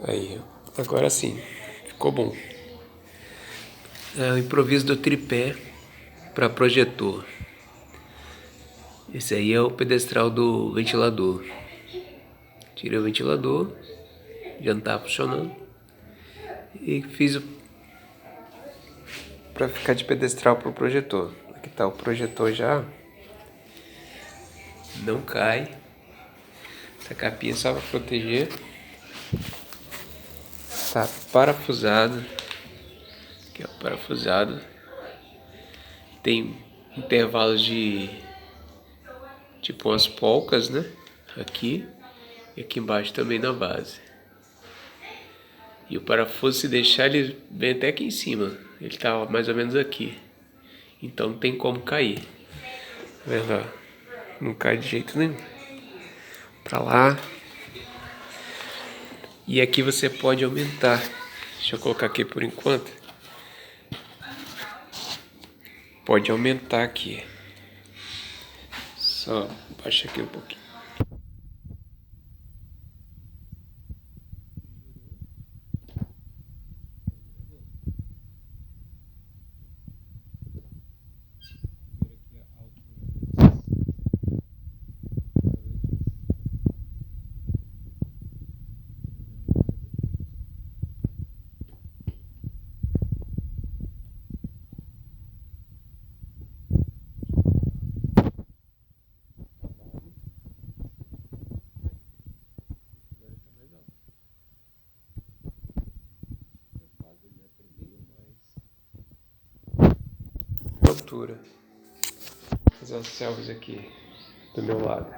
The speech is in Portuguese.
Aí, agora sim, ficou bom. É o improviso do tripé para projetor. Esse aí é o pedestral do ventilador. Tirei o ventilador, já não estava funcionando. E fiz para ficar de pedestral pro projetor. Aqui tá o projetor já. Não cai. Essa capinha é só para proteger. Tá parafusado. Aqui é o parafusado. Tem intervalos de tipo umas polcas, né? Aqui e aqui embaixo também na base. E o parafuso, se deixar, ele vem até aqui em cima. Ele tá mais ou menos aqui. Então não tem como cair. Tá vendo, ó? Não cai de jeito nenhum. Pra lá. E aqui você pode aumentar. Deixa eu colocar aqui por enquanto. Pode aumentar aqui. Só baixa aqui um pouquinho. Altura. Vou fazer umas selvas aqui do meu lado.